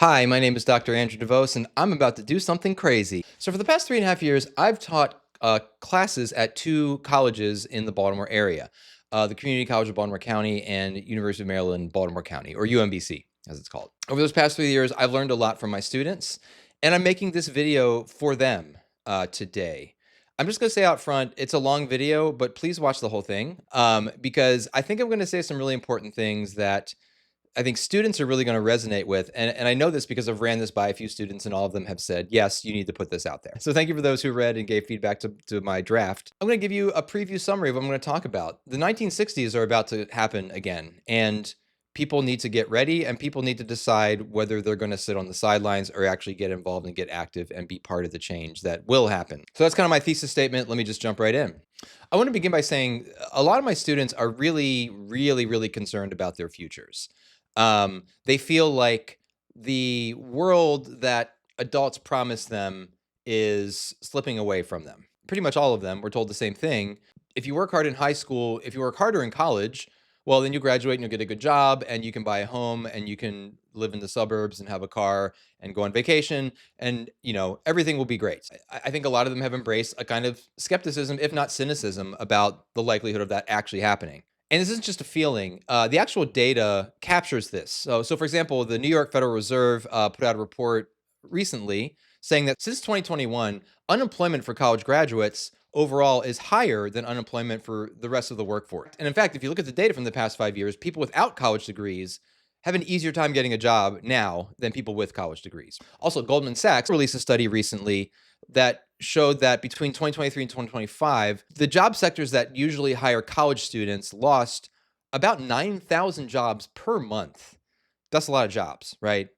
Hi, my name is Dr. Andrew DeVos, and I'm about to do something crazy. So, for the past 3.5 years, I've taught classes at two colleges in the Baltimore area, the Community College of Baltimore County and University of Maryland, Baltimore County, or UMBC, as it's called. Over those past 3 years, I've learned a lot from my students, and I'm making this video for them today. I'm just going to say out front, it's a long video, but please watch the whole thing because I think I'm going to say some really important things that I think students are really going to resonate with. And I know this because I've ran this by a few students and all of them have said, yes, you need to put this out there. So thank you for those who read and gave feedback to my draft. I'm going to give you a preview summary of what I'm going to talk about. The 1960s are about to happen again. And people need to get ready and people need to decide whether they're going to sit on the sidelines or actually get involved and get active and be part of the change that will happen. So that's kind of my thesis statement. Let me just jump right in. I want to begin by saying a lot of my students are really concerned about their futures. They feel like the world that adults promise them is slipping away from them. Pretty much all of them were told the same thing. If you work hard in high school, if you work harder in college, well, then you graduate and you'll get a good job and you can buy a home and you can live in the suburbs and have a car and go on vacation and, everything will be great. I think a lot of them have embraced a kind of skepticism, if not cynicism, about the likelihood of that actually happening. And this isn't just a feeling. The actual data captures this. So for example, the New York Federal Reserve put out a report recently saying that since 2021, unemployment for college graduates overall is higher than unemployment for the rest of the workforce. And in fact, if you look at the data from the past 5 years, people without college degrees have an easier time getting a job now than people with college degrees. Also, Goldman Sachs released a study recently that showed that between 2023 and 2025, the job sectors that usually hire college students lost about 9,000 jobs per month. That's a lot of jobs, right?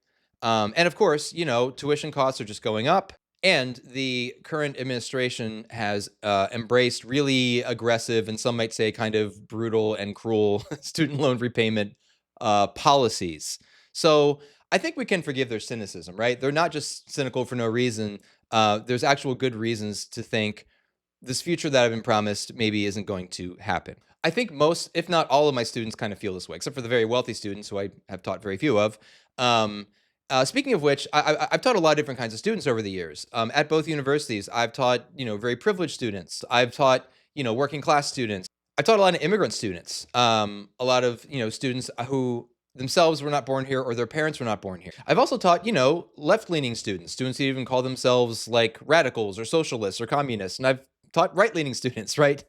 And of course, tuition costs are just going up. And the current administration has embraced really aggressive and some might say kind of brutal and cruel student loan repayment policies. So I think we can forgive their cynicism, right? They're not just cynical for no reason. There's actual good reasons to think this future that I've been promised maybe isn't going to happen. I think most, if not all of my students kind of feel this way, except for the very wealthy students who I have taught very few of. Speaking of which, I've taught a lot of different kinds of students over the years. At both universities, I've taught, very privileged students. I've taught, working class students. I've taught a lot of immigrant students, a lot of, students who themselves were not born here or their parents were not born here. I've also taught, left-leaning students who even call themselves like radicals or socialists or communists. And I've taught right-leaning students, right?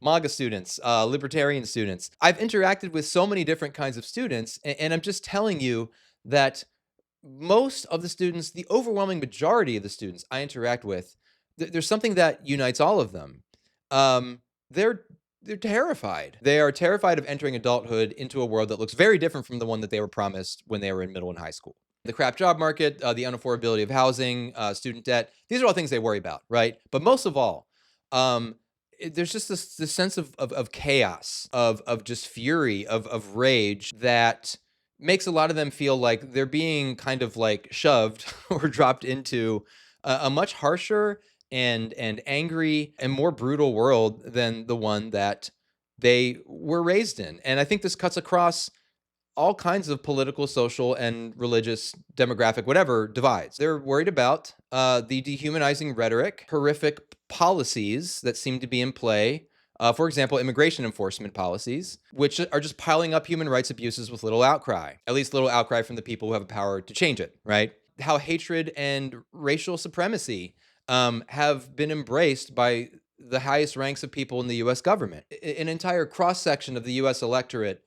MAGA students, libertarian students. I've interacted with so many different kinds of students, and I'm just telling you that most of the students, the overwhelming majority of the students I interact with, there's something that unites all of them. They're terrified. They are terrified of entering adulthood into a world that looks very different from the one that they were promised when they were in middle and high school. The crap job market, the unaffordability of housing, student debt, these are all things they worry about, right? But most of all, there's just this sense of chaos, of just fury, of rage that makes a lot of them feel like they're being kind of like shoved or dropped into a much harsher and angry and more brutal world than the one that they were raised in. And I think this cuts across all kinds of political, social, and religious, demographic, whatever divides. They're worried about the dehumanizing rhetoric, horrific policies that seem to be in play. For example, immigration enforcement policies, which are just piling up human rights abuses with little outcry, at least little outcry from the people who have the power to change it, right? How hatred and racial supremacy have been embraced by the highest ranks of people in the US government. An entire cross section of the US electorate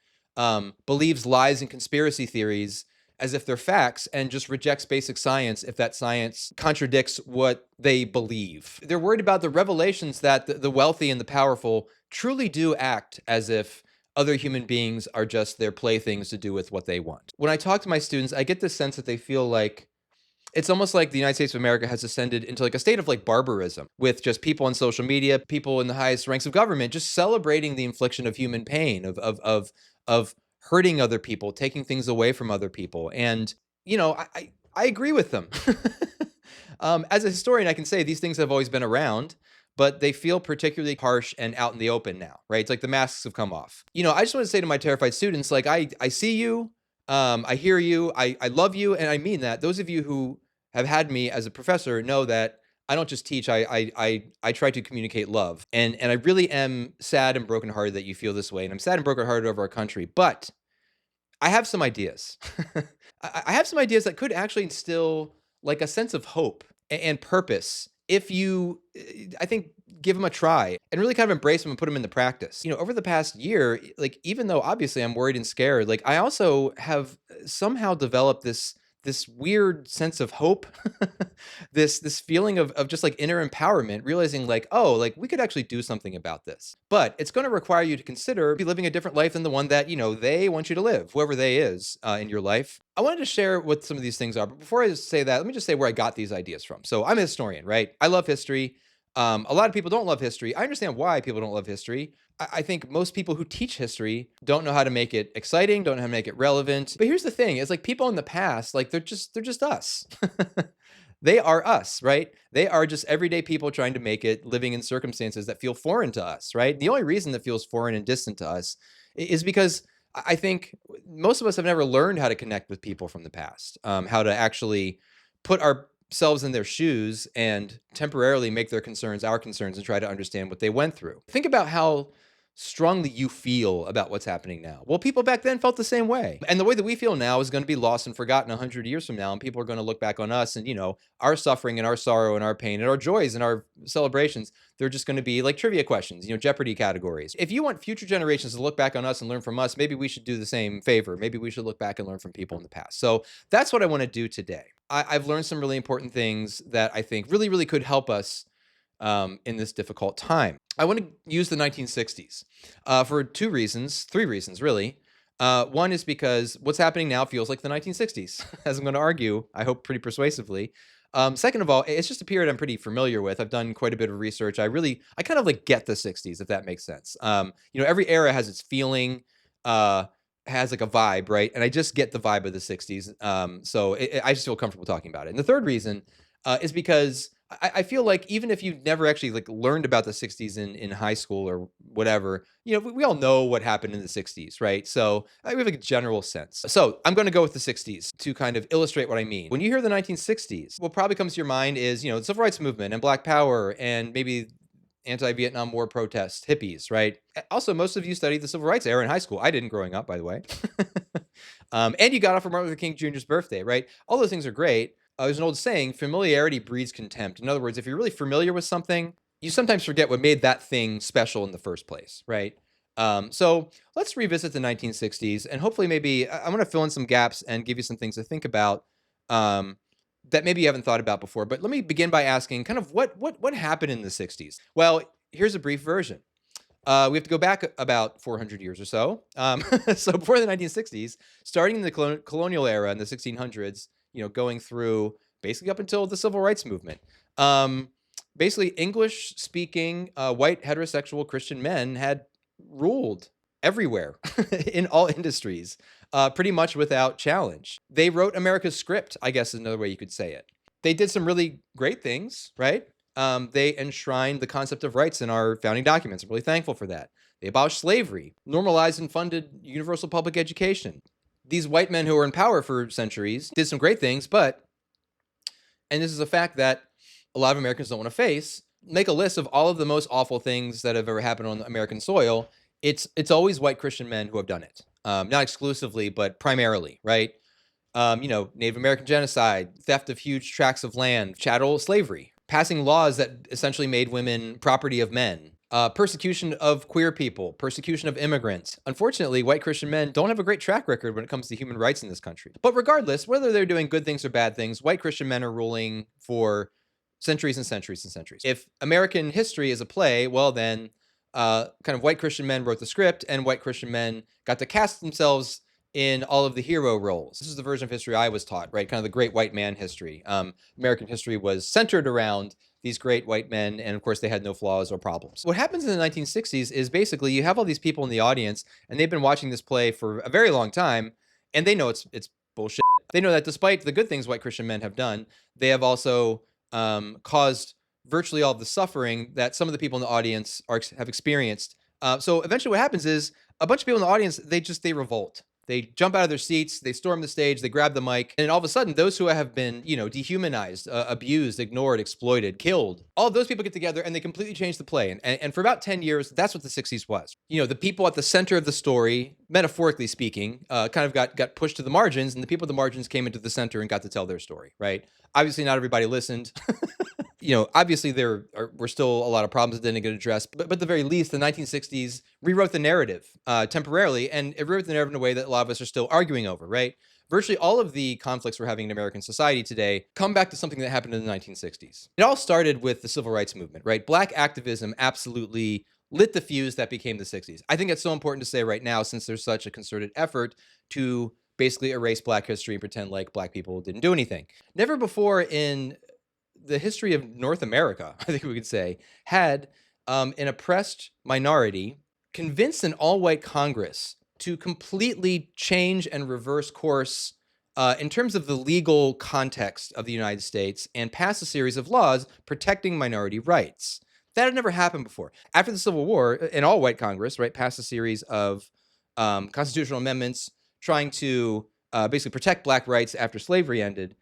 believes lies and conspiracy theories as if they're facts and just rejects basic science if that science contradicts what they believe. They're worried about the revelations that the wealthy and the powerful truly do act as if other human beings are just their playthings to do with what they want. When I talk to my students, I get this sense that they feel like it's almost like the United States of America has ascended into like a state of like barbarism with just people on social media, people in the highest ranks of government, just celebrating the infliction of human pain, of hurting other people, taking things away from other people. And, I agree with them. As a historian, I can say these things have always been around, but they feel particularly harsh and out in the open now, right? It's like the masks have come off. I just want to say to my terrified students, like, I see you. I hear you. I love you, and I mean that. Those of you who have had me as a professor know that I don't just teach. I try to communicate love, and I really am sad and brokenhearted that you feel this way, and I'm sad and brokenhearted over our country. But I have some ideas. I have some ideas that could actually instill like a sense of hope and purpose if you, I think, give them a try and really kind of embrace them and put them into practice. Over the past year, like even though obviously I'm worried and scared, like I also have somehow developed this weird sense of hope, this feeling of just like inner empowerment, realizing like, oh, like we could actually do something about this. But it's going to require you to consider be living a different life than the one that, they want you to live, whoever they is in your life. I wanted to share what some of these things are. But before I say that, let me just say where I got these ideas from. So I'm a historian, right? I love history. A lot of people don't love history. I understand why people don't love history. I think most people who teach history don't know how to make it exciting, don't know how to make it relevant. But here's the thing: it's like people in the past, like they're just us. They are us, right? They are just everyday people trying to make it, living in circumstances that feel foreign to us, right? The only reason that feels foreign and distant to us is because I think most of us have never learned how to connect with people from the past, how to actually put ourselves in their shoes and temporarily make their concerns our concerns and try to understand what they went through. Think about how strongly you feel about what's happening now. Well, people back then felt the same way. And the way that we feel now is going to be lost and forgotten 100 years from now. And people are going to look back on us and, our suffering and our sorrow and our pain and our joys and our celebrations. They're just going to be like trivia questions, Jeopardy categories. If you want future generations to look back on us and learn from us, maybe we should do the same favor. Maybe we should look back and learn from people in the past. So that's what I want to do today. I've learned some really important things that I think really, really could help us in this difficult time. I want to use the 1960s for three reasons, really. One is because what's happening now feels like the 1960s, as I'm going to argue, I hope pretty persuasively. Second of all, it's just a period I'm pretty familiar with. I've done quite a bit of research. I kind of like get the 60s, if that makes sense. Every era has its feeling, has like a vibe, right? And I just get the vibe of the 60s. So I just feel comfortable talking about it. And the third reason is because I feel like even if you never actually like learned about the 60s in high school or whatever, we all know what happened in the 60s, right? So we have like a general sense. So I'm going to go with the 60s to kind of illustrate what I mean. When you hear the 1960s, what probably comes to your mind is, the civil rights movement and Black Power and maybe anti-Vietnam War protests, hippies, right? Also, most of you studied the civil rights era in high school. I didn't growing up, by the way. And you got off of Martin Luther King Jr.'s birthday, right? All those things are great. There's an old saying, familiarity breeds contempt. In other words, if you're really familiar with something, you sometimes forget what made that thing special in the first place, right? So let's revisit the 1960s, and hopefully maybe I'm going to fill in some gaps and give you some things to think about that maybe you haven't thought about before. But let me begin by asking kind of what happened in the 60s? Well, here's a brief version. We have to go back about 400 years or so. So before the 1960s, starting in the colonial era in the 1600s, going through basically up until the civil rights movement. Basically, English-speaking white heterosexual Christian men had ruled everywhere in all industries, pretty much without challenge. They wrote America's script, I guess is another way you could say it. They did some really great things, right? They enshrined the concept of rights in our founding documents. I'm really thankful for that. They abolished slavery, normalized and funded universal public education. These white men who were in power for centuries did some great things, but, and this is a fact that a lot of Americans don't want to face, make a list of all of the most awful things that have ever happened on American soil. It's always white Christian men who have done it. Not exclusively, but primarily, right? Native American genocide, theft of huge tracts of land, chattel slavery, passing laws that essentially made women property of men, persecution of queer people, persecution of immigrants. Unfortunately, white Christian men don't have a great track record when it comes to human rights in this country. But regardless, whether they're doing good things or bad things, white Christian men are ruling for centuries and centuries and centuries. If American history is a play, well then, kind of white Christian men wrote the script, and white Christian men got to cast themselves in all of the hero roles. This is the version of history I was taught, right? Kind of the great white man history. American history was centered around these great white men, and of course they had no flaws or problems. What happens in the 1960s is basically you have all these people in the audience, and they've been watching this play for a very long time, and they know it's bullshit. They know that despite the good things white Christian men have done, they have also caused virtually all of the suffering that some of the people in the audience have experienced. So eventually what happens is a bunch of people in the audience, they revolt. They jump out of their seats, they storm the stage, they grab the mic, and all of a sudden, those who have been, dehumanized, abused, ignored, exploited, killed, all of those people get together and they completely change the play. And for about 10 years, that's what the 60s was. The people at the center of the story, metaphorically speaking, kind of got pushed to the margins, and the people at the margins came into the center and got to tell their story, right? Obviously, not everybody listened. Obviously were still a lot of problems that didn't get addressed, but at the very least, the 1960s rewrote the narrative temporarily, and it rewrote the narrative in a way that a lot of us are still arguing over, right? Virtually all of the conflicts we're having in American society today come back to something that happened in the 1960s. It all started with the civil rights movement, right? Black activism absolutely lit the fuse that became the 60s. I think it's so important to say right now, since there's such a concerted effort to basically erase Black history and pretend like Black people didn't do anything. Never before in the history of North America, I think we could say, had an oppressed minority convinced an all-white Congress to completely change and reverse course in terms of the legal context of the United States and pass a series of laws protecting minority rights. That had never happened before. After the Civil War, an all-white Congress, right, passed a series of constitutional amendments trying to basically protect Black rights after slavery ended.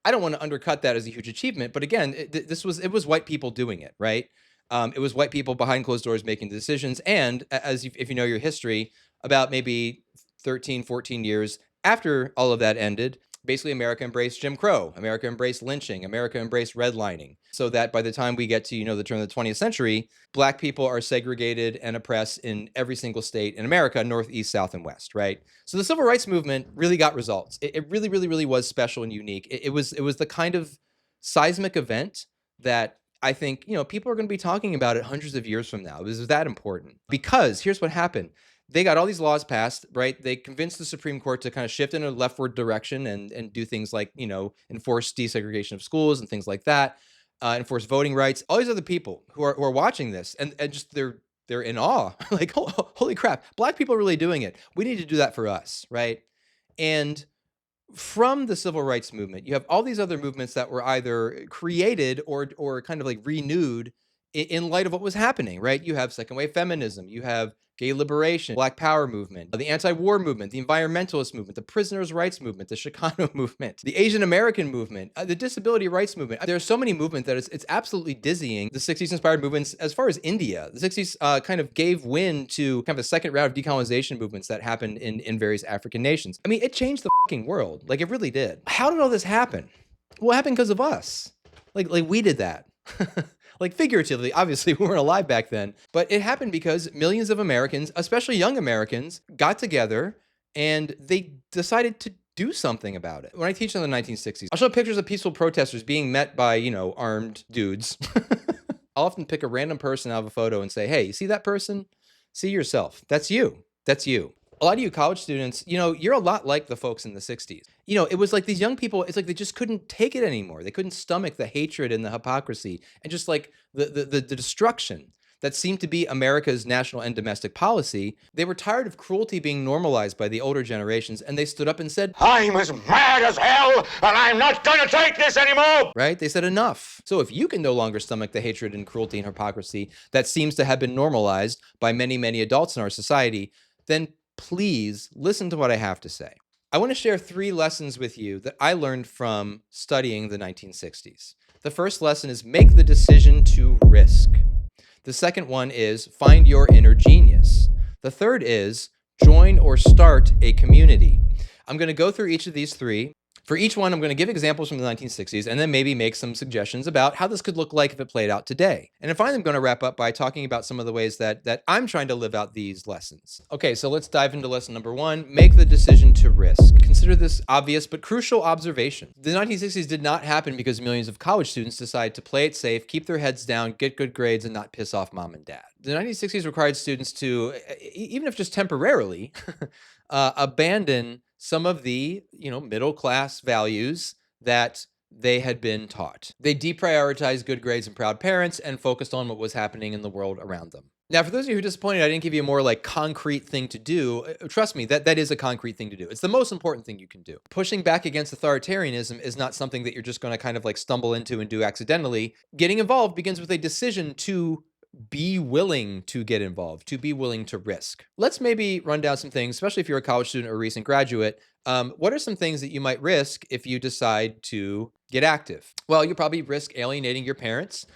I don't want to undercut that as a huge achievement, but again, it was white people doing it, right? It was white people behind closed doors making the decisions. And if you know your history, about maybe 13, 14 years after all of that ended, basically America embraced Jim Crow, America embraced lynching, America embraced redlining, so that by the time we get to, the turn of the 20th century, Black people are segregated and oppressed in every single state in America, North, East, South, and West, right? So the civil rights movement really got results. It really, really, really was special and unique. It was the kind of seismic event that I think, people are going to be talking about it hundreds of years from now. It was that important because here's what happened. They got all these laws passed, right? They convinced the Supreme Court to kind of shift in a leftward direction and do things like, enforce desegregation of schools and things like that, enforce voting rights. All these other people who are watching this and just they're in awe, like, holy crap, Black people are really doing it. We need to do that for us, right? And from the civil rights movement, you have all these other movements that were either created or kind of like renewed in light of what was happening, right? You have second wave feminism, you have gay liberation, Black Power movement, the anti-war movement, the environmentalist movement, the prisoners' rights movement, the Chicano movement, the Asian American movement, the disability rights movement. There are so many movements that it's absolutely dizzying. The 60s inspired movements as far as India. The 60s kind of gave wind to kind of a second round of decolonization movements that happened in various African nations. I mean, it changed the fucking world. Like, it really did. How did all this happen? Well, it happened because of us. Like we did that. Like, figuratively, obviously, we weren't alive back then, but it happened because millions of Americans, especially young Americans, got together and they decided to do something about it. When I teach in the 1960s, I'll show pictures of peaceful protesters being met by, armed dudes. I'll often pick a random person out of a photo and say, hey, you see that person? See yourself. That's you. That's you. A lot of you college students, you're a lot like the folks in the 60s. It was like these young people, it's like they just couldn't take it anymore. They couldn't stomach the hatred and the hypocrisy and just like the destruction that seemed to be America's national and domestic policy. They were tired of cruelty being normalized by the older generations, and they stood up and said, I'm as mad as hell, and I'm not gonna take this anymore! Right? They said enough. So if you can no longer stomach the hatred and cruelty and hypocrisy that seems to have been normalized by many, many adults in our society, then please listen to what I have to say. I want to share 3 lessons with you that I learned from studying the 1960s. The first lesson is make the decision to risk. The second one is find your inner genius. The third is join or start a community. I'm going to go through each of these 3. For each one, I'm going to give examples from the 1960s and then maybe make some suggestions about how this could look like if it played out today. And then finally, I'm going to wrap up by talking about some of the ways that I'm trying to live out these lessons. Okay, so let's dive into lesson number 1, make the decision to risk. Consider this obvious but crucial observation. The 1960s did not happen because millions of college students decided to play it safe, keep their heads down, get good grades, and not piss off mom and dad. The 1960s required students to, even if just temporarily, abandon some of the, middle class values that they had been taught. They deprioritized good grades and proud parents and focused on what was happening in the world around them. Now, for those of you who are disappointed I didn't give you a more like concrete thing to do, trust me, that is a concrete thing to do. It's the most important thing you can do. Pushing back against authoritarianism is not something that you're just going to kind of like stumble into and do accidentally. Getting involved begins with a decision to be willing to get involved, to be willing to risk. Let's maybe run down some things, especially if you're a college student or a recent graduate. What are some things that you might risk if you decide to get active? Well, you probably risk alienating your parents,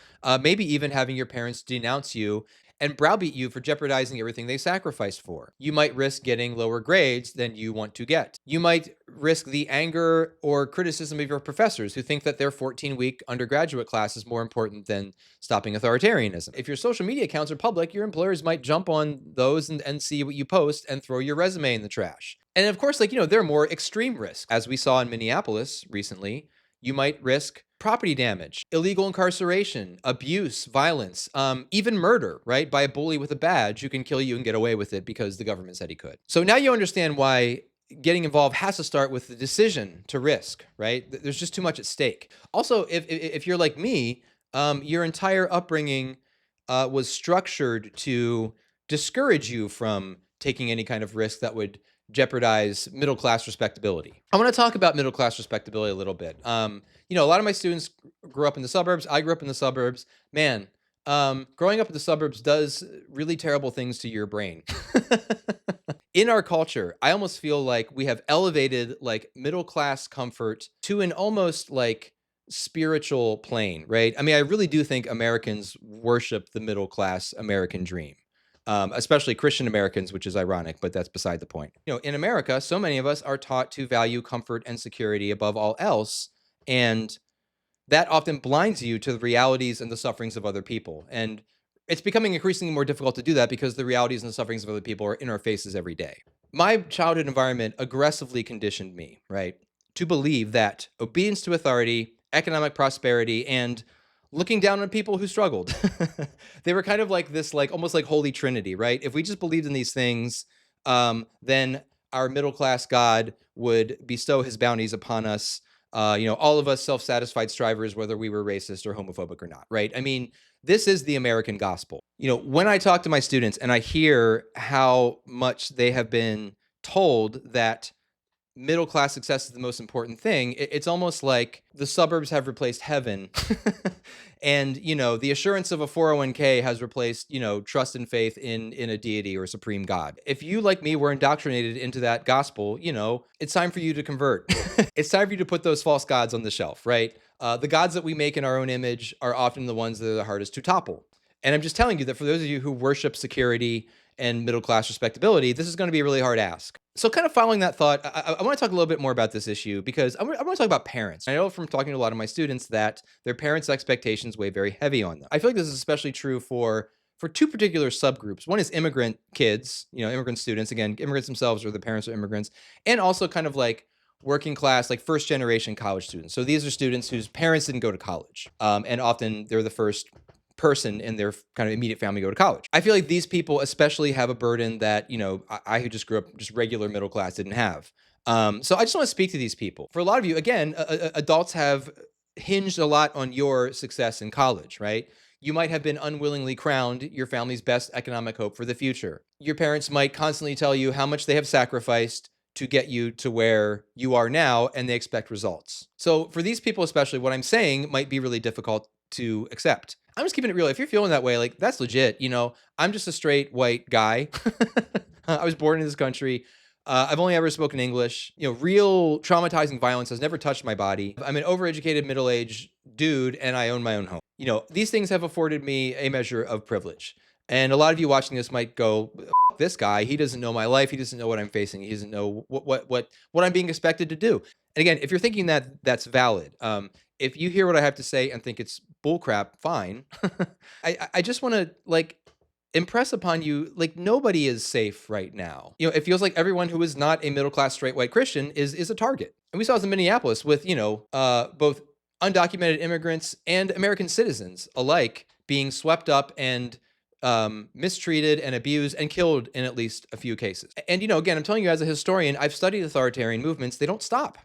maybe even having your parents denounce you and browbeat you for jeopardizing everything they sacrificed for. You might risk getting lower grades than you want to get. You might risk the anger or criticism of your professors who think that their 14-week undergraduate class is more important than stopping authoritarianism. If your social media accounts are public, your employers might jump on those and see what you post and throw your resume in the trash. And of course, there are more extreme risks. As we saw in Minneapolis recently, you might risk property damage, illegal incarceration, abuse, violence, even murder, right? By a bully with a badge who can kill you and get away with it because the government said he could. So now you understand why getting involved has to start with the decision to risk, right? There's just too much at stake. Also, if you're like me, your entire upbringing was structured to discourage you from taking any kind of risk that would jeopardize middle class respectability. I want to talk about middle class respectability a little bit. A lot of my students grew up in the suburbs. I grew up in the suburbs. Man, growing up in the suburbs does really terrible things to your brain. In our culture, I almost feel like we have elevated like middle class comfort to an almost like spiritual plane, right? I mean, I really do think Americans worship the middle class American dream. Especially Christian Americans, which is ironic, but that's beside the point. In America, so many of us are taught to value comfort and security above all else, and that often blinds you to the realities and the sufferings of other people. And it's becoming increasingly more difficult to do that because the realities and the sufferings of other people are in our faces every day. My childhood environment aggressively conditioned me, right, to believe that obedience to authority, economic prosperity, and looking down on people who struggled. They were kind of like this, like almost like holy trinity, right? If we just believed in these things, then our middle class God would bestow his bounties upon us. All of us self-satisfied strivers, whether we were racist or homophobic or not, right? I mean, this is the American gospel. When I talk to my students and I hear how much they have been told that middle class success is the most important thing, it's almost like the suburbs have replaced heaven. And, the assurance of a 401k has replaced, trust and faith in a deity or a supreme God. If you, like me, were indoctrinated into that gospel, it's time for you to convert. It's time for you to put those false gods on the shelf, right? The gods that we make in our own image are often the ones that are the hardest to topple. And I'm just telling you that for those of you who worship security and middle class respectability, this is going to be a really hard ask. So kind of following that thought, I want to talk a little bit more about this issue because I want to talk about parents. I know from talking to a lot of my students that their parents' expectations weigh very heavy on them. I feel like this is especially true for two particular subgroups. One is immigrant kids, immigrant students. Again, immigrants themselves or the parents are immigrants. And also kind of like working class, like first generation college students. So these are students whose parents didn't go to college. And often they're the first person in their kind of immediate family go to college. I feel like these people especially have a burden that, I who just grew up just regular middle class didn't have. So I just want to speak to these people. For a lot of you, again, adults have hinged a lot on your success in college, right? You might have been unwillingly crowned your family's best economic hope for the future. Your parents might constantly tell you how much they have sacrificed to get you to where you are now, and they expect results. So for these people especially, what I'm saying might be really difficult to accept. I'm just keeping it real. If you're feeling that way, like that's legit. I'm just a straight white guy. I was born in this country. I've only ever spoken English. Real traumatizing violence has never touched my body. I'm an overeducated middle-aged dude, and I own my own home. These things have afforded me a measure of privilege. And a lot of you watching this might go, "F- this guy, he doesn't know my life. He doesn't know what I'm facing. He doesn't know what I'm being expected to do." And again, if you're thinking that that's valid, if you hear what I have to say and think it's bullcrap, fine. I just want to impress upon you, nobody is safe right now. It feels like everyone who is not a middle-class straight white Christian is a target. And we saw this in Minneapolis with, both undocumented immigrants and American citizens alike being swept up and mistreated and abused and killed in at least a few cases. And, again, I'm telling you as a historian, I've studied authoritarian movements. They don't stop.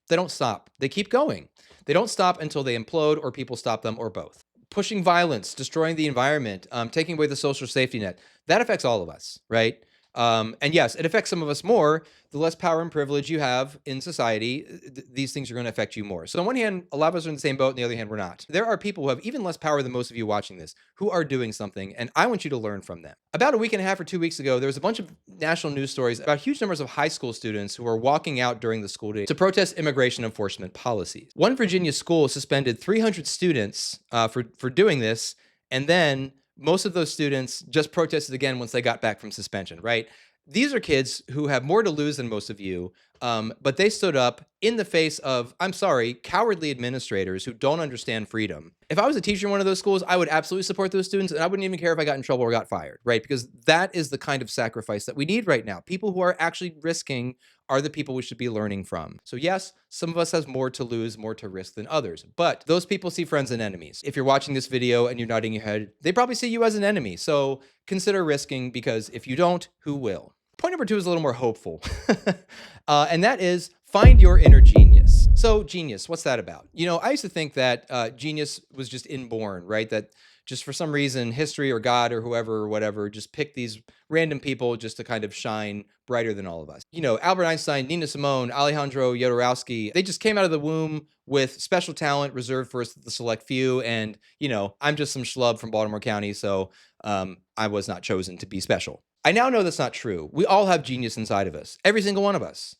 They don't stop. They keep going. They don't stop until they implode or people stop them or both. Pushing violence, destroying the environment, taking away the social safety net, that affects all of us, right? And yes, it affects some of us more. The less power and privilege you have in society, these things are going to affect you more. So on one hand, a lot of us are in the same boat. On the other hand, we're not. There are people who have even less power than most of you watching this who are doing something, and I want you to learn from them. About a week and a half or 2 weeks ago, there was a bunch of national news stories about huge numbers of high school students who were walking out during the school day to protest immigration enforcement policies. One Virginia school suspended 300 students for doing this, and then most of those students just protested again once they got back from suspension, right? These are kids who have more to lose than most of you, but they stood up in the face of, I'm sorry, cowardly administrators who don't understand freedom. If I was a teacher in one of those schools, I would absolutely support those students, and I wouldn't even care if I got in trouble or got fired, right? Because that is the kind of sacrifice that we need right now. People who are actually risking are the people we should be learning from. So yes, some of us has more to lose, more to risk than others, but those people see friends and enemies. If you're watching this video and you're nodding your head, they probably see you as an enemy. So consider risking, because if you don't, who will? Point number 2 is a little more hopeful, and that is find your inner genius. So genius, what's that about? I used to think that genius was just inborn, right? That just for some reason, history or God or whoever or whatever just picked these random people just to kind of shine brighter than all of us. Albert Einstein, Nina Simone, Alejandro Jodorowsky, they just came out of the womb with special talent reserved for the select few. And, I'm just some schlub from Baltimore County, so I was not chosen to be special. I now know that's not true. We all have genius inside of us, every single one of us.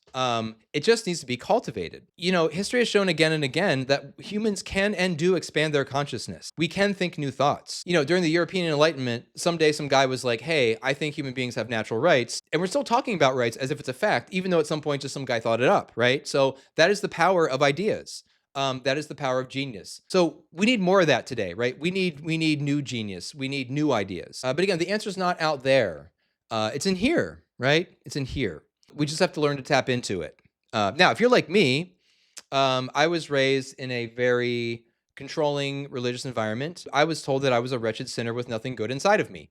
It just needs to be cultivated. History has shown again and again that humans can and do expand their consciousness. We can think new thoughts. During the European Enlightenment, someday some guy was like, hey, I think human beings have natural rights. And we're still talking about rights as if it's a fact, even though at some point just some guy thought it up, right? So that is the power of ideas. That is the power of genius. So we need more of that today, right? We need new genius. We need new ideas. But again, the answer is not out there. It's in here, right? It's in here. We just have to learn to tap into it. Now, if you're like me, I was raised in a very controlling religious environment. I was told that I was a wretched sinner with nothing good inside of me.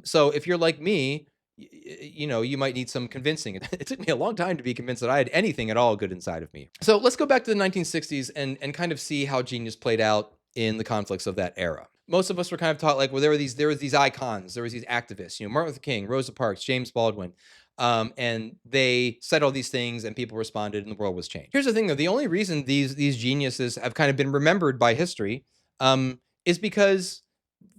So if you're like me, you might need some convincing. It took me a long time to be convinced that I had anything at all good inside of me. So let's go back to the 1960s and kind of see how genius played out in the conflicts of that era. Most of us were kind of taught there were these icons, there was these activists, Martin Luther King, Rosa Parks, James Baldwin, and they said all these things and people responded and the world was changed. Here's the thing though, the only reason these geniuses have kind of been remembered by history is because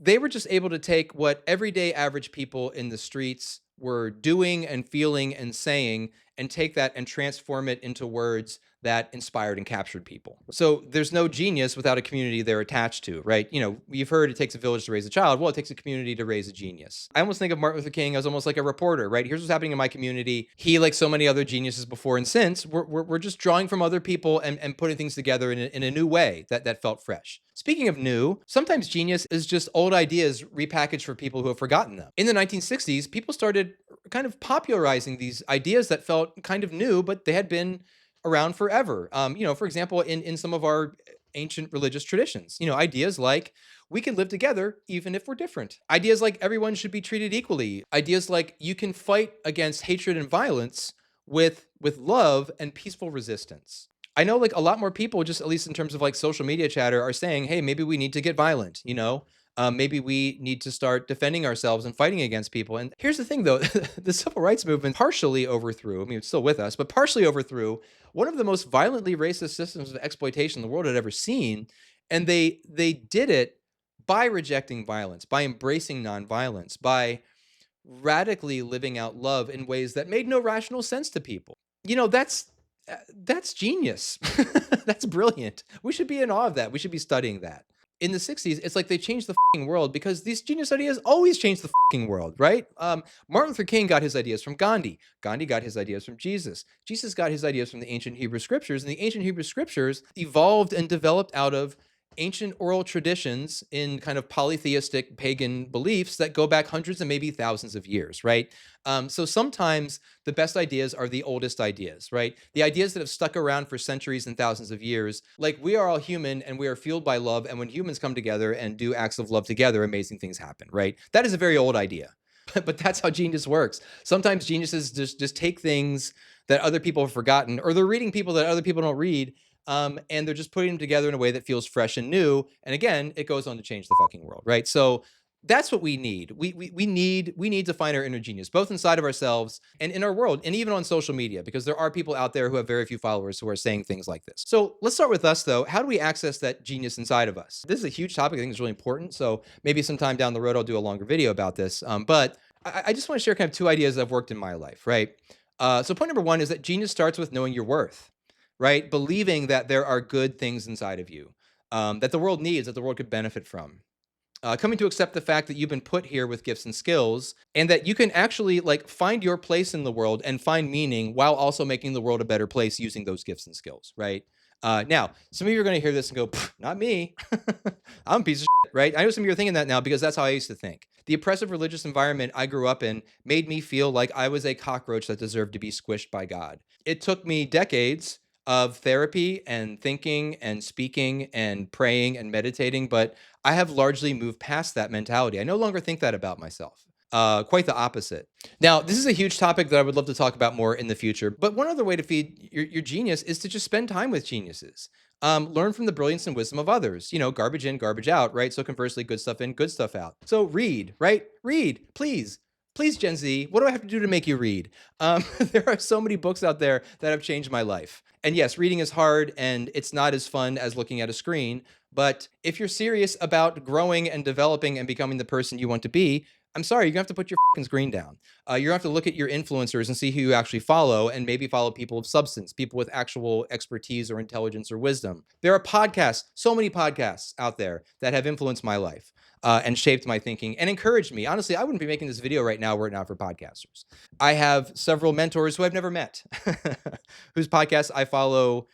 they were just able to take what everyday average people in the streets were doing and feeling and saying and take that and transform it into words that inspired and captured people. So there's no genius without a community they're attached to, right? You've heard it takes a village to raise a child. Well, it takes a community to raise a genius. I almost think of Martin Luther King as almost like a reporter, right? Here's what's happening in my community. He, like so many other geniuses before and since, we're just drawing from other people and putting things together in a new way that felt fresh. Speaking of new, sometimes genius is just old ideas repackaged for people who have forgotten them. In the 1960s, people started kind of popularizing these ideas that felt kind of new, but they had been around forever. For example, in some of our ancient religious traditions, ideas like we can live together even if we're different. Ideas like everyone should be treated equally. Ideas like you can fight against hatred and violence with love and peaceful resistance. I know a lot more people, just at least in terms of social media chatter, are saying, hey, maybe we need to get violent, maybe we need to start defending ourselves and fighting against people. And here's the thing, though, the civil rights movement partially overthrew, it's still with us, but partially overthrew one of the most violently racist systems of exploitation the world had ever seen. And they did it by rejecting violence, by embracing nonviolence, by radically living out love in ways that made no rational sense to people. That's genius. That's brilliant. We should be in awe of that. We should be studying that. In the 60s, it's like they changed the world because these genius ideas always change the world, right? Martin Luther King got his ideas from Gandhi. Gandhi got his ideas from Jesus. Jesus got his ideas from the ancient Hebrew scriptures, and the ancient Hebrew scriptures evolved and developed out of ancient oral traditions in kind of polytheistic pagan beliefs that go back hundreds and maybe thousands of years, right? So sometimes the best ideas are the oldest ideas, right? The ideas that have stuck around for centuries and thousands of years, like we are all human and we are fueled by love. And when humans come together and do acts of love together, amazing things happen, right? That is a very old idea, but that's how genius works. Sometimes geniuses just take things that other people have forgotten, or they're reading people that other people don't read, and they're just putting them together in a way that feels fresh and new. And again, it goes on to change the world, right? So That's what we need. We need to find our inner genius, both inside of ourselves and in our world, and even on social media, because there are people out there who have very few followers who are saying things like this. So let's start with us, though. How do we access that genius inside of us? This is a huge topic. I think it's really important. So maybe sometime down the road, I'll do a longer video about this. But I just want to share kind of two ideas that have worked in my life, right? So point number one is that genius starts with knowing your worth, right? Believing that there are good things inside of you, that the world needs, that the world could benefit from. Coming to accept the fact that you've been put here with gifts and skills, and that you can actually like find your place in the world and find meaning while also making the world a better place using those gifts and skills, right? Now, some of you are going to hear this and go, not me. I'm a piece of shit, right? I know some of you are thinking that now because that's how I used to think. The oppressive religious environment I grew up in made me feel like I was a cockroach that deserved to be squished by God. It took me decades of therapy and thinking and speaking and praying and meditating, but I have largely moved past that mentality. I no longer think that about myself. Quite the opposite. Now, this is a huge topic that I would love to talk about more in the future. But one other way to feed your genius is to just spend time with geniuses. Learn from the brilliance and wisdom of others. You know, garbage in, garbage out, right? So conversely, good stuff in, good stuff out. So read, right? Read, please. Please, Gen Z, what do I have to do to make you read? There are so many books out there that have changed my life. And yes, reading is hard and it's not as fun as looking at a screen. But if you're serious about growing and developing and becoming the person you want to be, I'm sorry, you're gonna have to put your fucking screen down. You're gonna have to look at your influencers and see who you actually follow, and maybe follow people of substance, people with actual expertise or intelligence or wisdom. There are podcasts, so many podcasts out there that have influenced my life and shaped my thinking and encouraged me. Honestly, I wouldn't be making this video right now were it not for podcasters. I have several mentors who I've never met, whose podcasts I follow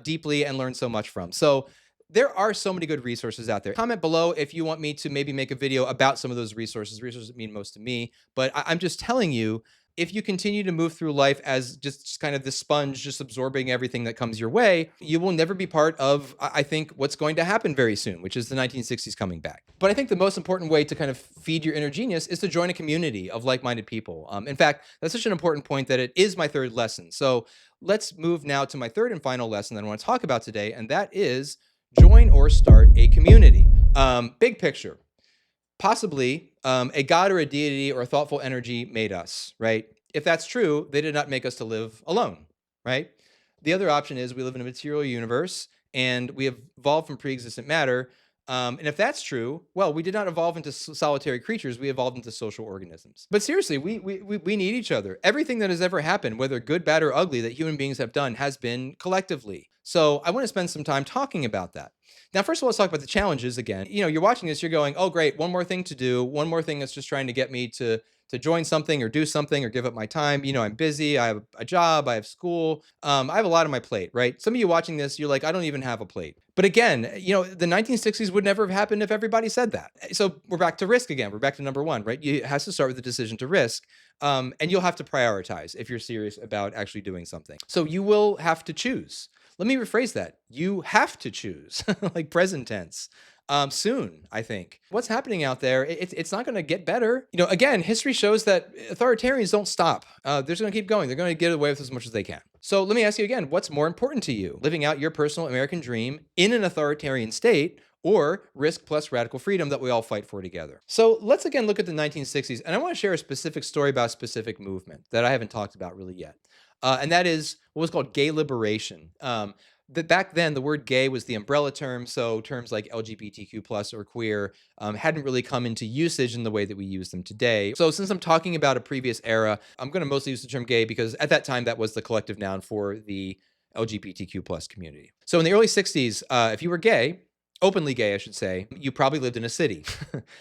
deeply and learn so much from. So there are so many good resources out there. Comment below if you want me to maybe make a video about some of those resources. Resources mean most to me, but I'm just telling you, if you continue to move through life as just kind of this sponge, just absorbing everything that comes your way, you will never be part of, I think, what's going to happen very soon, which is the 1960s coming back. But I think the most important way to kind of feed your inner genius is to join a community of like-minded people. In fact, that's such an important point that it is my third lesson. So let's move now to my third and final lesson that I want to talk about today, and that is join or start a community. Big picture. Possibly a god or a deity or a thoughtful energy made us, right? If that's true, they did not make us to live alone, right? The other option is we live in a material universe and we have evolved from pre-existent matter. And if that's true, well, we did not evolve into solitary creatures. We evolved into social organisms. But seriously, we need each other. Everything that has ever happened, whether good, bad, or ugly, that human beings have done has been collectively. So I want to spend some time talking about that. Now, first of all, let's talk about the challenges again. You know, you're watching this, you're going, oh, great, one more thing to do, one more thing that's just trying to get me to join something or do something or give up my time. You know, I'm busy, I have a job, I have school, I have a lot on my plate, right? Some of you watching this, you're like, I don't even have a plate. But again, you know, the 1960s would never have happened if everybody said that. So we're back to risk again. We're back to number one, right? It has to start with the decision to risk. And you'll have to prioritize if you're serious about actually doing something. So you will have to choose. Let me rephrase that. You have to choose, like present tense. Soon, I think. What's happening out there, it's not going to get better. You know, again, history shows that authoritarians don't stop. They're just going to keep going. They're going to get away with as much as they can. So let me ask you again, what's more important to you? Living out your personal American dream in an authoritarian state, or risk plus radical freedom that we all fight for together? So let's again look at the 1960s. And I want to share a specific story about a specific movement that I haven't talked about really yet. And that is what was called gay liberation. That back then the word gay was the umbrella term, so terms like LGBTQ plus or queer hadn't really come into usage in the way that we use them today. So since I'm talking about a previous era, I'm going to mostly use the term gay because at that time that was the collective noun for the LGBTQ plus community. So in the early 60s, if you were gay, openly gay, I should say, you probably lived in a city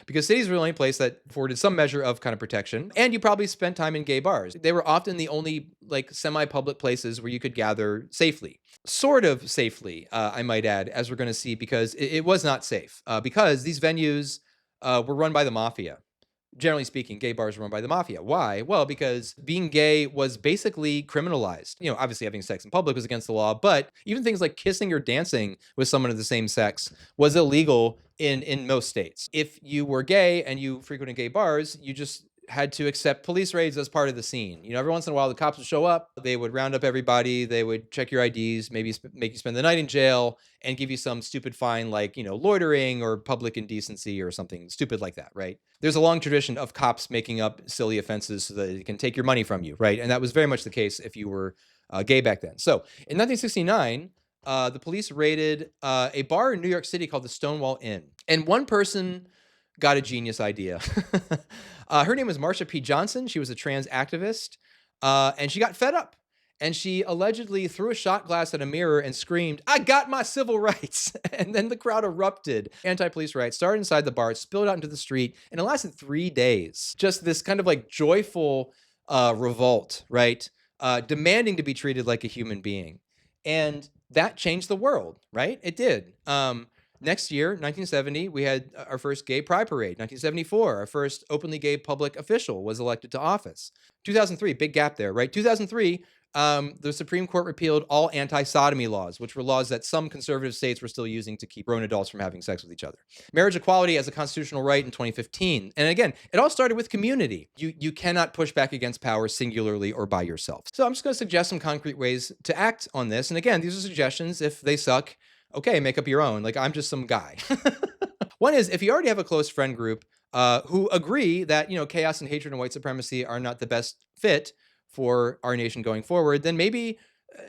because cities were the only place that afforded some measure of kind of protection. And you probably spent time in gay bars. They were often the only like semi-public places where you could gather safely, sort of safely, I might add, as we're going to see, because it was not safe because these venues were run by the mafia. Generally speaking, gay bars were run by the mafia. Why? Well, because being gay was basically criminalized. You know, obviously having sex in public was against the law, but even things like kissing or dancing with someone of the same sex was illegal in most states. If you were gay and you frequented gay bars, you just had to accept police raids as part of the scene. Every once in a while, the cops would show up. They would round up everybody. They would check your IDs, maybe make you spend the night in jail, and give you some stupid fine like, loitering or public indecency or something stupid like that, right? There's a long tradition of cops making up silly offenses so that they can take your money from you, right? And that was very much the case if you were gay back then. So in 1969, the police raided a bar in New York City called the Stonewall Inn. And one person got a genius idea. Her name was Marsha P. Johnson. She was a trans activist, and she got fed up. And she allegedly threw a shot glass at a mirror and screamed, "I got my civil rights." And then the crowd erupted. Anti-police riots started inside the bar, spilled out into the street, and it lasted 3 days. Just this kind of like joyful revolt, right? Demanding to be treated like a human being. And that changed the world, right? It did. Next year, 1970, we had our first gay pride parade. 1974, our first openly gay public official was elected to office. 2003, big gap there, right? 2003, the Supreme Court repealed all anti-sodomy laws, which were laws that some conservative states were still using to keep grown adults from having sex with each other. Marriage equality as a constitutional right in 2015. And again, it all started with community. You cannot push back against power singularly or by yourself. So I'm just going to suggest some concrete ways to act on this. And again, these are suggestions. If they suck, okay, make up your own. Like, I'm just some guy. One is, if you already have a close friend group who agree that, chaos and hatred and white supremacy are not the best fit for our nation going forward, then maybe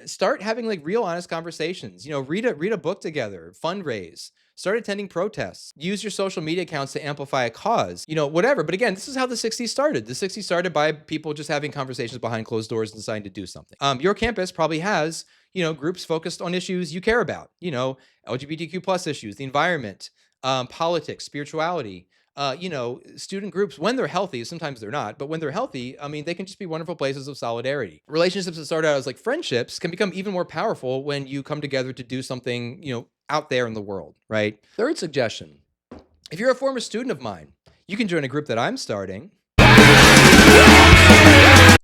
start having like real honest conversations. Read a book together, fundraise, start attending protests, use your social media accounts to amplify a cause, whatever. But again, this is how the 60s started. The 60s started by people just having conversations behind closed doors and deciding to do something. Your campus probably has, groups focused on issues you care about, LGBTQ plus issues, the environment, politics, spirituality, student groups, when they're healthy. Sometimes they're not, but when they're healthy, they can just be wonderful places of solidarity. Relationships that start out as like friendships can become even more powerful when you come together to do something, out there in the world, right? Third suggestion, if you're a former student of mine, you can join a group that I'm starting.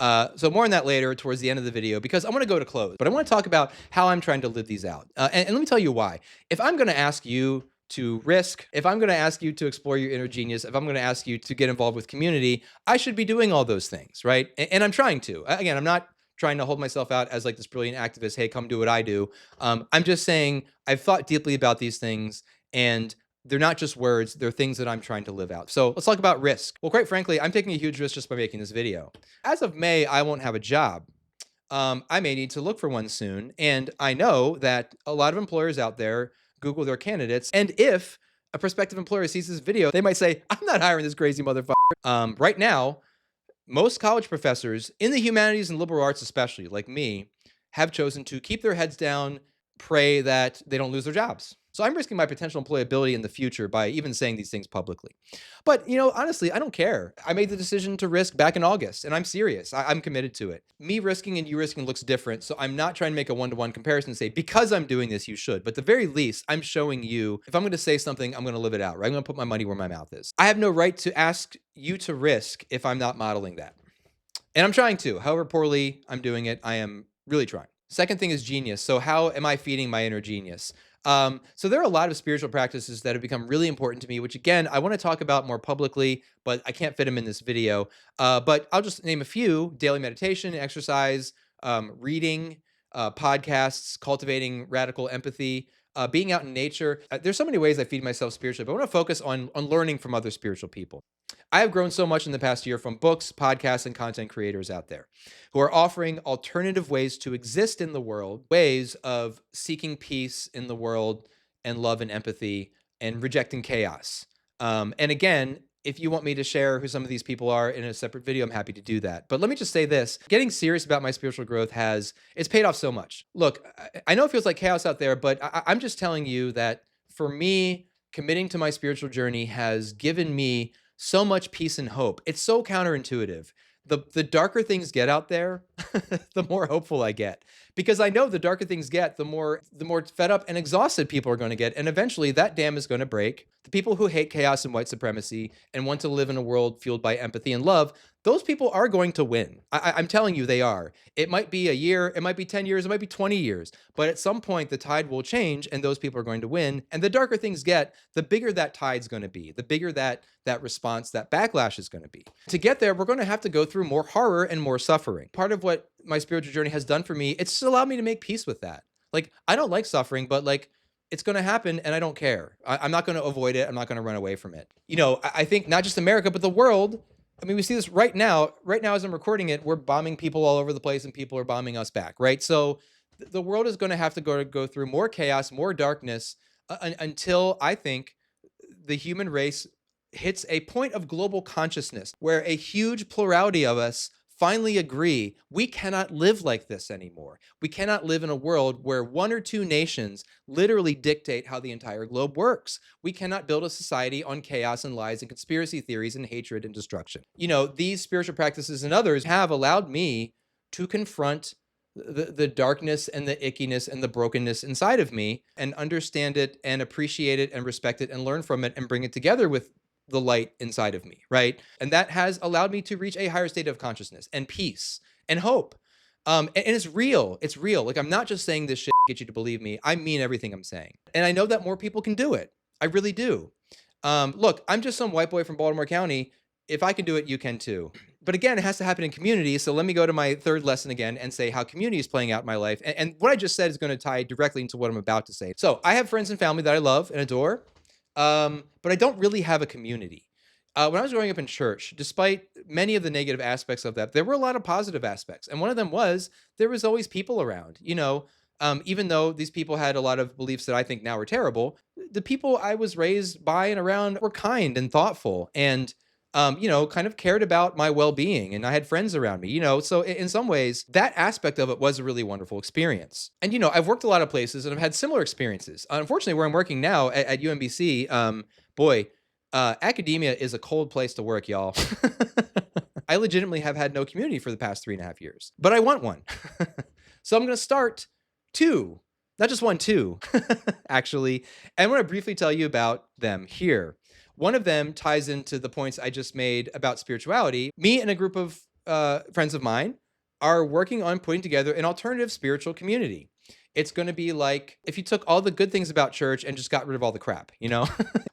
So more on that later towards the end of the video, because I want to go to close, but I want to talk about how I'm trying to live these out. And let me tell you why. If I'm going to ask you to risk, if I'm going to ask you to explore your inner genius, if I'm going to ask you to get involved with community, I should be doing all those things, right? And I'm trying to. Again, I'm not trying to hold myself out as like this brilliant activist. Hey, come do what I do. I'm just saying I've thought deeply about these things, and they're not just words, they're things that I'm trying to live out. So let's talk about risk. Well, quite frankly, I'm taking a huge risk just by making this video. As of May, I won't have a job. I may need to look for one soon. And I know that a lot of employers out there Google their candidates. And if a prospective employer sees this video, they might say, "I'm not hiring this crazy motherfucker." Right now, most college professors in the humanities and liberal arts, especially like me, have chosen to keep their heads down, pray that they don't lose their jobs. So I'm risking my potential employability in the future by even saying these things publicly. But, honestly, I don't care. I made the decision to risk back in August, and I'm serious. I'm committed to it. Me risking and you risking looks different, so I'm not trying to make a one-to-one comparison and say, because I'm doing this, you should. But at the very least, I'm showing you, if I'm going to say something, I'm going to live it out, right? I'm going to put my money where my mouth is. I have no right to ask you to risk if I'm not modeling that. And I'm trying to. However poorly I'm doing it, I am really trying. Second thing is genius. So how am I feeding my inner genius? So there are a lot of spiritual practices that have become really important to me, which again, I want to talk about more publicly, but I can't fit them in this video. But I'll just name a few: daily meditation, exercise, reading, podcasts, cultivating radical empathy, being out in nature. There's so many ways I feed myself spiritually, but I want to focus on learning from other spiritual people. I have grown so much in the past year from books, podcasts, and content creators out there who are offering alternative ways to exist in the world, ways of seeking peace in the world and love and empathy and rejecting chaos. And again, if you want me to share who some of these people are in a separate video, I'm happy to do that. But let me just say this: getting serious about my spiritual growth it's paid off so much. Look, I know it feels like chaos out there, but I'm just telling you that for me, committing to my spiritual journey has given me so much peace and hope. It's so counterintuitive. The darker things get out there, the more hopeful I get. Because I know the darker things get, the more fed up and exhausted people are going to get. And eventually that dam is going to break. The people who hate chaos and white supremacy and want to live in a world fueled by empathy and love, those people are going to win. I'm telling you, they are. It might be a year, it might be 10 years, it might be 20 years, but at some point the tide will change and those people are going to win. And the darker things get, the bigger that tide's going to be, the bigger that response, that backlash is going to be. To get there, we're going to have to go through more horror and more suffering. Part of what my spiritual journey has done for me, it's allowed me to make peace with that. Like, I don't like suffering, but like, it's going to happen and I don't care. I'm not going to avoid it. I'm not going to run away from it. I think not just America, but the world. I mean, we see this right now. Right now, as I'm recording it, we're bombing people all over the place and people are bombing us back, right? So the world is going to have to go through more chaos, more darkness until I think the human race hits a point of global consciousness where a huge plurality of us finally agree we cannot live like this anymore. We cannot live in a world where one or two nations literally dictate how the entire globe works. We cannot build a society on chaos and lies and conspiracy theories and hatred and destruction. These spiritual practices and others have allowed me to confront the darkness and the ickiness and the brokenness inside of me and understand it and appreciate it and respect it and learn from it and bring it together with the light inside of me, right? And that has allowed me to reach a higher state of consciousness and peace and hope. And it's real. It's real. Like, I'm not just saying this shit to get you to believe me. I mean everything I'm saying. And I know that more people can do it. I really do. Look, I'm just some white boy from Baltimore County. If I can do it, you can too. But again, it has to happen in community. So let me go to my third lesson again and say how community is playing out in my life. And what I just said is going to tie directly into what I'm about to say. So I have friends and family that I love and adore. But I don't really have a community. When I was growing up in church, despite many of the negative aspects of that, there were a lot of positive aspects. And one of them was there was always people around, even though these people had a lot of beliefs that I think now are terrible, the people I was raised by and around were kind and thoughtful and, kind of cared about my well-being. And I had friends around me, so in some ways that aspect of it was a really wonderful experience. And, I've worked a lot of places and I've had similar experiences. Unfortunately, where I'm working now at UMBC, academia is a cold place to work, y'all. I legitimately have had no community for the past 3.5 years, but I want one. So I'm going to start two, not just one, two, actually. And I want to briefly tell you about them here. One of them ties into the points I just made about spirituality. Me and a group of friends of mine are working on putting together an alternative spiritual community. It's going to be like if you took all the good things about church and just got rid of all the crap,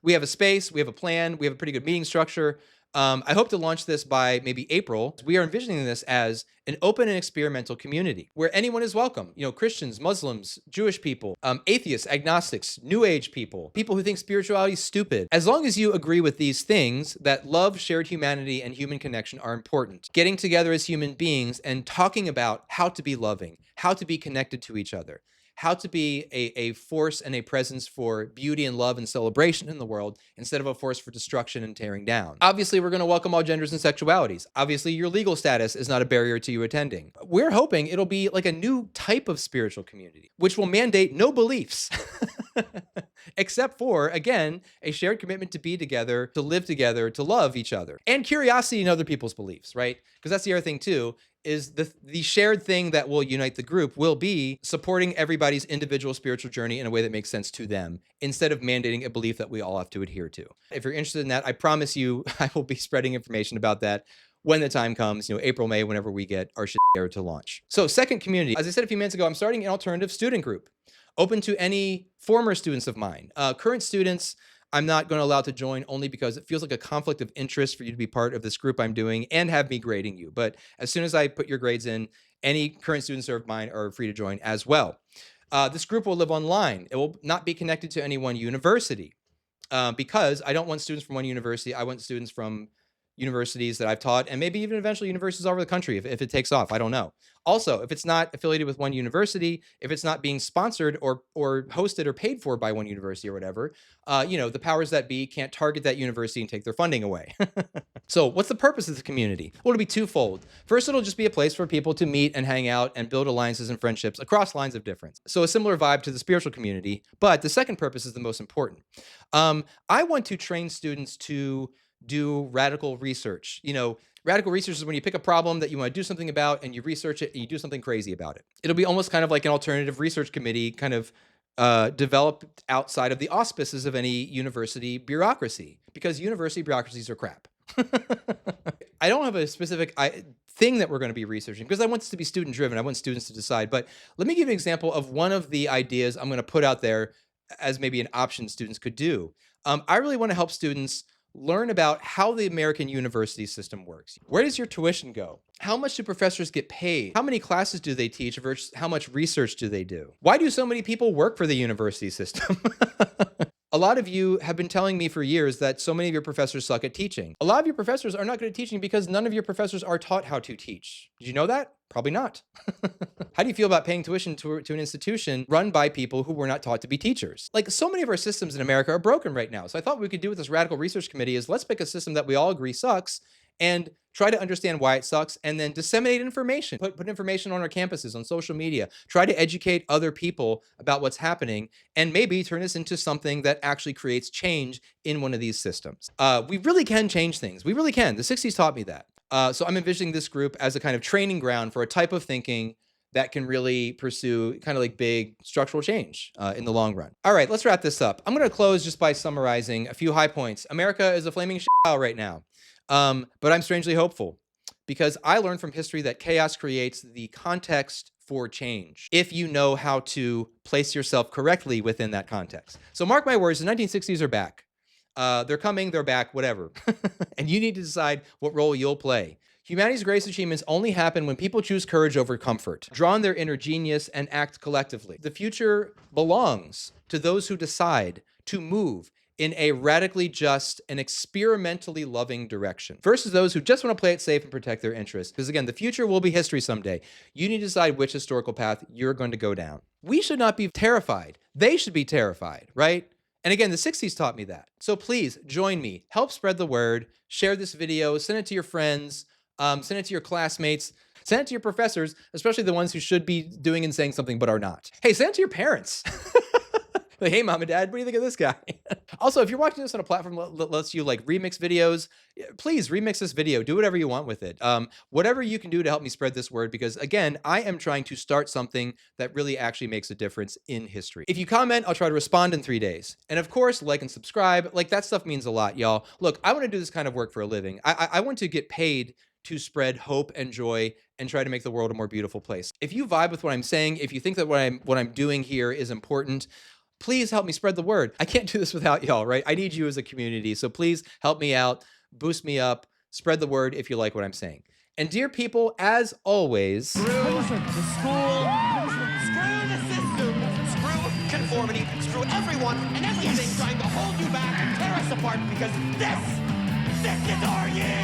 We have a space, we have a plan, we have a pretty good meeting structure. I hope to launch this by maybe April. We are envisioning this as an open and experimental community where anyone is welcome. Christians, Muslims, Jewish people, atheists, agnostics, New Age people who think spirituality is stupid. As long as you agree with these things, that love, shared humanity, and human connection are important. Getting together as human beings and talking about how to be loving, how to be connected to each other, how to be a force and a presence for beauty and love and celebration in the world instead of a force for destruction and tearing down. Obviously, we're going to welcome all genders and sexualities. Obviously, your legal status is not a barrier to you attending. We're hoping it'll be like a new type of spiritual community, which will mandate no beliefs, except for, again, a shared commitment to be together, to live together, to love each other, and curiosity in other people's beliefs, right? Because that's the other thing too, is the shared thing that will unite the group will be supporting everybody's individual spiritual journey in a way that makes sense to them, instead of mandating a belief that we all have to adhere to. If you're interested in that, I promise you I will be spreading information about that when the time comes, April, May, whenever we get our shit together to launch. So second community, as I said a few minutes ago, I'm starting an alternative student group, open to any former students of mine. Current students, I'm not going to allow to join only because it feels like a conflict of interest for you to be part of this group I'm doing and have me grading you. But as soon as I put your grades in, any current students of mine are free to join as well. This group will live online. It will not be connected to any one university because I don't want students from one university. I want students from universities that I've taught, and maybe even eventually universities all over the country if it takes off. I don't know. Also, if it's not affiliated with one university, if it's not being sponsored or hosted or paid for by one university or whatever, the powers that be can't target that university and take their funding away. So what's the purpose of the community? Well, it'll be twofold. First, it'll just be a place for people to meet and hang out and build alliances and friendships across lines of difference. So a similar vibe to the spiritual community, but the second purpose is the most important. I want to train students to do radical research. Radical research is when you pick a problem that you want to do something about and you research it and you do something crazy about it. It'll be almost kind of like an alternative research committee kind of developed outside of the auspices of any university bureaucracy, because university bureaucracies are crap. I don't have a specific thing that we're going to be researching because I want this to be student driven. I want students to decide. But let me give you an example of one of the ideas I'm going to put out there as maybe an option students could do. I really want to help students learn about how the American university system works. Where does your tuition go? How much do professors get paid? How many classes do they teach versus how much research do they do? Why do so many people work for the university system? A lot of you have been telling me for years that so many of your professors suck at teaching. A lot of your professors are not good at teaching because none of your professors are taught how to teach. Did you know that? Probably not. How do you feel about paying tuition to an institution run by people who were not taught to be teachers? Like, so many of our systems in America are broken right now. So I thought what we could do with this radical research committee is let's pick a system that we all agree sucks and try to understand why it sucks and then disseminate information. Put information on our campuses, on social media. Try to educate other people about what's happening and maybe turn this into something that actually creates change in one of these systems. We really can change things. We really can. The 60s taught me that. So I'm envisioning this group as a kind of training ground for a type of thinking that can really pursue kind of like big structural change in the long run. All right, let's wrap this up. I'm going to close just by summarizing a few high points. America is a flaming shit right now. But I'm strangely hopeful because I learned from history that chaos creates the context for change if you know how to place yourself correctly within that context. So mark my words, the 1960s are back. They're coming, they're back, whatever. And you need to decide what role you'll play. Humanity's greatest achievements only happen when people choose courage over comfort, draw on their inner genius, and act collectively. The future belongs to those who decide to move in a radically just and experimentally loving direction versus those who just want to play it safe and protect their interests. Because again, the future will be history someday. You need to decide which historical path you're going to go down. We should not be terrified. They should be terrified, right? And again, the 60s taught me that. So please join me, help spread the word, share this video, send it to your friends, send it to your classmates, send it to your professors, especially the ones who should be doing and saying something but are not. Hey, send it to your parents. Like, hey, mom and dad, what do you think of this guy? Also, if you're watching this on a platform that lets you like remix videos, please remix this video. Do whatever you want with it. Whatever you can do to help me spread this word, because again, I am trying to start something that really actually makes a difference in history. If you comment, I'll try to respond in 3 days. And of course, like and subscribe. Like, that stuff means a lot, y'all. Look, I want to do this kind of work for a living. I want to get paid to spread hope and joy and try to make the world a more beautiful place. If you vibe with what I'm saying, if you think that what I'm doing here is important, please help me spread the word. I can't do this without y'all, right? I need you as a community. So please help me out, boost me up, spread the word if you like what I'm saying. And dear people, as always, Screw the school, screw the system, screw conformity, screw everyone and everything trying to hold you back and tear us apart because this is our year!